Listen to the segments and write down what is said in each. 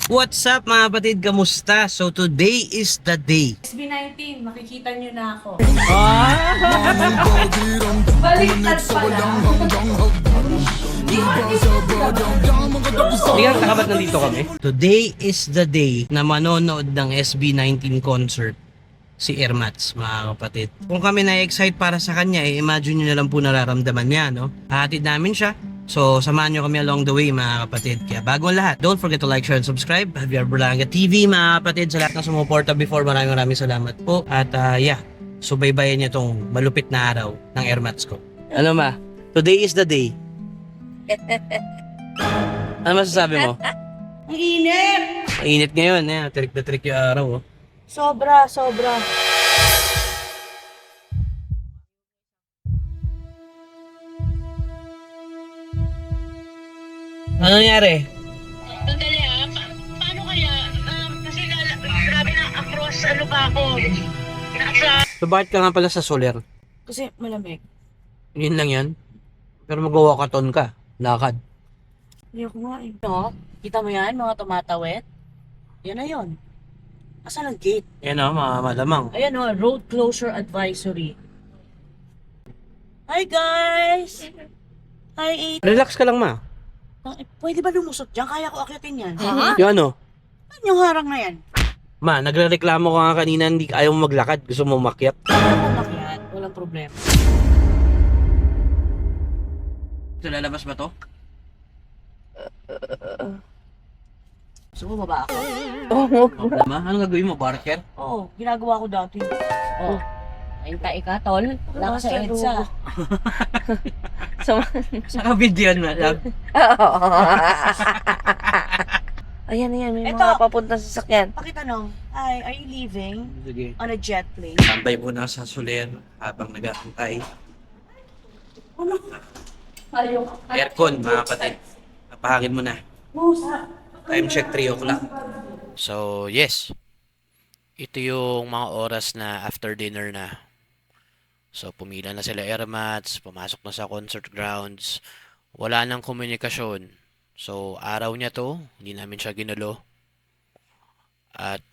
What's up mga kapatid? Kamusta? So today is the day. SB19, makikita nyo na ako. Baliktad pala. Hindi ka nakabat nandito kami? Today is the day na manonood ng SB19 concert si Ermats, mga kapatid. Kung kami na-excite para sa kanya, imagine nyo na lang po nararamdaman niya, no? Hahatid namin siya. So, samahan nyo kami along the way, mga kapatid. Kaya bago ang lahat, don't forget to like, share, and subscribe. Javier Berlanga TV, mga kapatid. Sa lahat ng sumuporta before, maraming salamat po. At subaybayan nyo tong malupit na araw ng Ermats ko. Ano ma? Today is the day. Ano masasabi mo? Ang init! Mainit ngayon, trick na trick yung araw. Oh. Sobra. Ano nangyari? Sandali paano kaya? Kasi grabe na across ano pa ako. Nasa So bakit ka nga pala sa Soler? Kasi malamig. Yun lang yan. Pero mag-walkathon ka. Lakad. Hindi ako nga eh. No? Kita mo yan, mga tumatawid? Yan na yun. Asan ang gate? Yan o, mga malamang. Ayan o, road closure advisory. Hi guys! Hi, Relax ka lang ma. pwede ba lumusot dyan? Kaya ko akyatin yan. Yung ano? Ano yung harang na yan? Ma, nagre-reklamo ka nga kanina, hindi ayaw mo maglakad. Gusto mo makyat. Umakyat, walang problema. Ito lalabas ba to? Gusto mo baba ako? Ma, anong gagawin mo? Barker? Oo, ginagawa ko dati. Oh, hintay ka, tol. Wala ka sa EDSA. Saka video na lang. Ayan, may Ito. mga papunta sa sakyan. Pakitanong, hi, are you leaving Sige. on a jet plane? Tambay muna sa Soler habang nag-aantay. Aircon, mga kapatid. Napahangin mo na. Time check 3 o'clock. So, yes. Ito yung mga oras na after dinner na. So, pumila na sila Ermats, pumasok na sa concert grounds. Wala nang komunikasyon. So, araw niya to, hindi namin siya ginulo. At,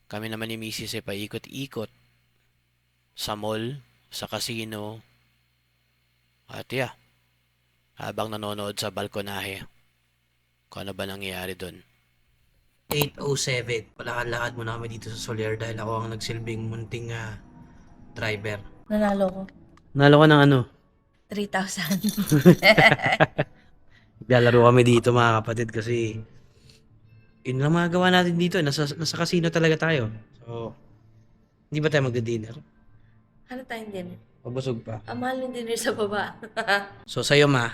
kami naman ni Mrs. paikot-ikot sa mall, sa casino. At habang nanonood sa balkonahe. Kung ano ba nangyayari doon. 8:07. Palakad-lakad muna kami dito sa Soler dahil ako ang nagsilbing munting driver. Nanalo ko. Nalo ka ng ano? 3,000. Naglalaro kami dito mga kapatid kasi yun lang mga gawa natin dito. Nasa casino talaga tayo. So, hindi ba tayo magda-dinner? Ano tayong din? Pabusog pa. Ang mahal ng dinner sa baba. So, sa'yo ma,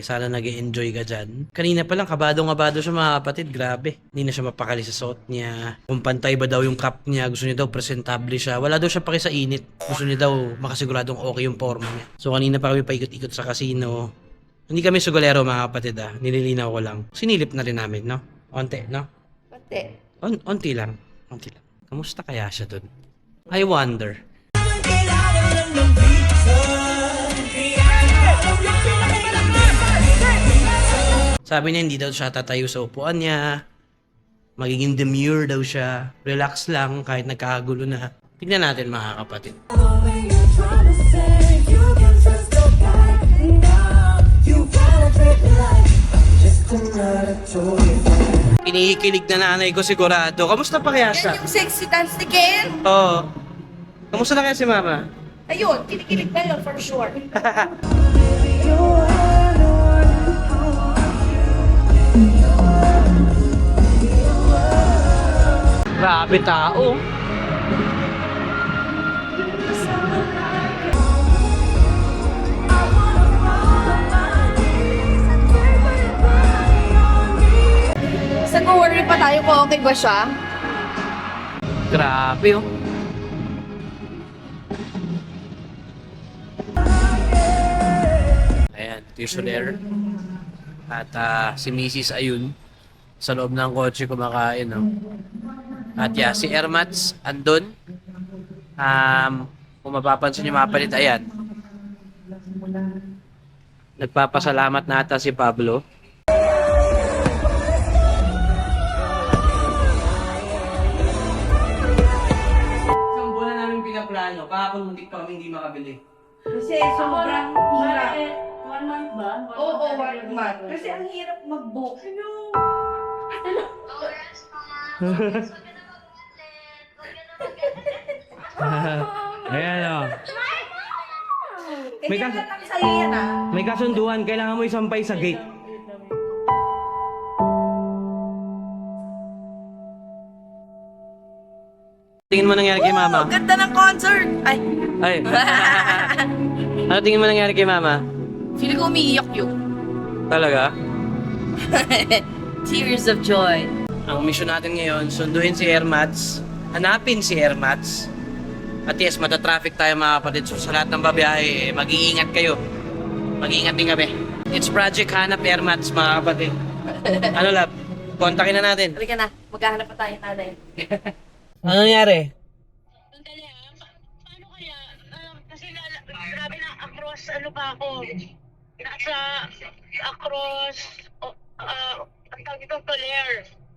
sana nag-enjoy ka dyan. Kanina pa lang, kabado-kabado siya mga kapatid. Grabe. Hindi na siya mapakali sa suot niya. Kung pantay ba daw yung cup niya. Gusto niya daw presentable siya. Wala daw siya paki sa init. Gusto niya daw makasiguradong okay yung forma niya. So, kanina pa kami paikot-ikot sa casino. Hindi kami sugolero mga kapatid Nililinaw ko lang. Sinilip na rin namin, no? Onti, no? Pati. Onti lang. Kamusta kaya siya dun? I wonder. Sabi niya hindi daw siya tatayo sa upuan niya. Magiging demure daw siya. Relax lang kahit nagkakagulo na. Tignan natin mga kapatid. Kinikilig na nanay ko sigurado. Kamusta pa kaya siya? Yung sexy dance ni Ken. Oo. Kamusta na kaya si mama? Ayun, kinikilig na yun for sure. Grabe tao. Sa worry pa tayo kung okay ba siya. Grabe oh. Ayan, tissue there. At si Mrs. Ayun sa loob ng kotse kumakain. No? At si Ermats andun. Kung mapapansin nyo mapalit, ayan. Nagpapasalamat na ata si Pablo. kahapon muntik pa kami hindi makabili. Kasi sobrang hirap. 1 month ba? Oo, 1 month. Kasi ang hirap mag-book. Ayan o. May Kaya kas- lang sa'yo yan ah. May kasunduan, kailangan mo isampay sa gate. Tingin mo nangyari kay mama? Ganda ng concert! Ay, Ay. Ano tingin mo nangyari kay mama? feeling ko umiiyak yun. Talaga? Tears of joy. Ang mission natin ngayon, sunduin si Airmats, hanapin si Airmats. At yes, matatraffic tayo mga kapatid. So sa lahat ng babiyahe, mag-iingat kayo. Mag-iingat din kami. It's Project Hanap Airmats mga kapatid. Ano lab? Kontakin na natin. Halika na, maghahanap pa tayo nanay. Ano nangyari? Sandali paano kaya? Kasi grabe na across ano pa ako. Nasa across ang tawag dito, Soler.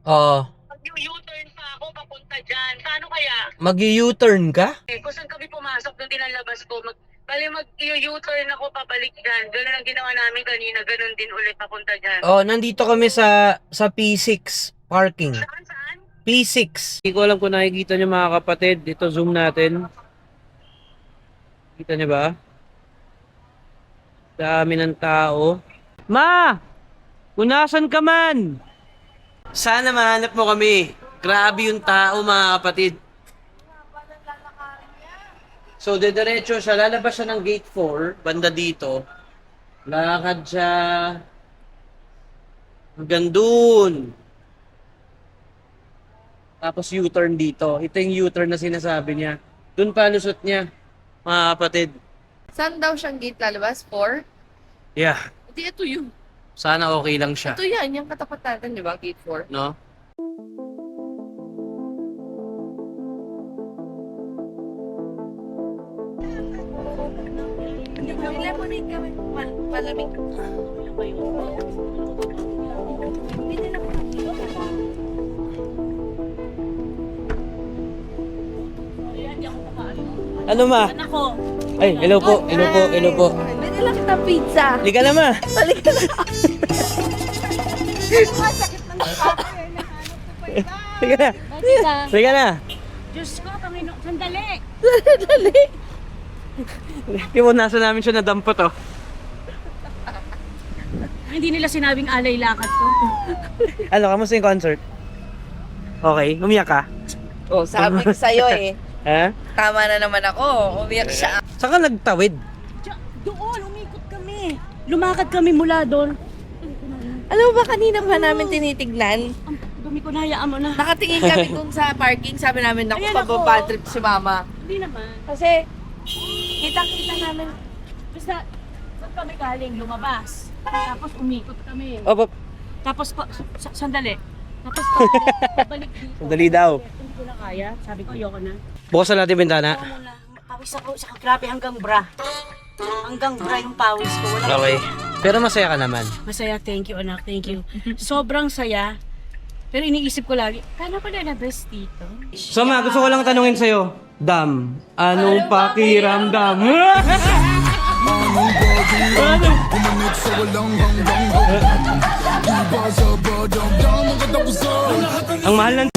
Oo. Mag-U-turn pa ako papunta dyan. Paano kaya? Mag-U-turn ka? Kung saan kami pumasok nung tinalabas ko, bali mag-U-turn ako pabalik dyan. Ganun ang ginawa namin kanina. Ganun din ulit papunta dyan. Oh, nandito kami sa P6 parking. Saan? P6. Hindi ko alam kung nakikita niyo mga kapatid. Dito zoom natin. Kita niyo ba? Dami ng tao. Ma! Kung nasan ka man? Sana mahanap mo kami. Grabe yung tao mga kapatid. So, dediretso siya. Lalabas siya ng gate 4. Banda dito. Lakad siya. Hanggang dun. Tapos U-turn dito. Ito yung U-turn na sinasabi niya. Dun pa lusot niya. Mga kapatid. Saan daw siyang gate lalabas? 4? Yeah. Hindi, ito yun. Sana okay lang siya. Ito yan, yung katapat natin, di ba? Gate 4. No? Lemonade kami. Malamig. Ano ma? Anak ko. Ay, hello po. Hello po. Hello po. Pwede lang kita pizza. Liga na ma. Halika na. Liga na. Liga na. Diyos ko, Panginoon. Sandali. Di mo nasa namin siya nadampot oh. Hindi nila sinabing alay lakad ko. Ano, kamusta yung concert? Okay, umiyak ka? Oh, sabi ko sa'yo eh. Ha? Tama na naman ako. Umiyak siya. Saan ka nagtawid? Doon, umikot kami. Lumakad kami mula doon. Alam mo ba kanina pa namin tinitignan? Ang dumi ko, nahayaan mo na. Nakatingin kami dun sa parking. Sabi namin, naku, Ayan ako. pababa trip si mama. Hindi naman. Kasi, kita-kita namin. Basta, saan kami galing? Lumabas. Tapos umikot kami. Opo. Tapos, sandali. Tapos, pabalik dito. Sandali daw. Hindi ko na kaya. Sabi ko, ayoko na. Bukasan natin yung bintana. Ako muna. Pawis ako. Saka grabe hanggang bra. Hanggang bra yung pawis ko. Wala Okay. Pero masaya ka naman. Masaya, thank you anak, thank you. Sobrang saya. Pero iniisip ko lagi, paano ko na best dito? So ma, gusto ko lang tanungin sa'yo. Dam, anong pakiramdam? Ang mahal ng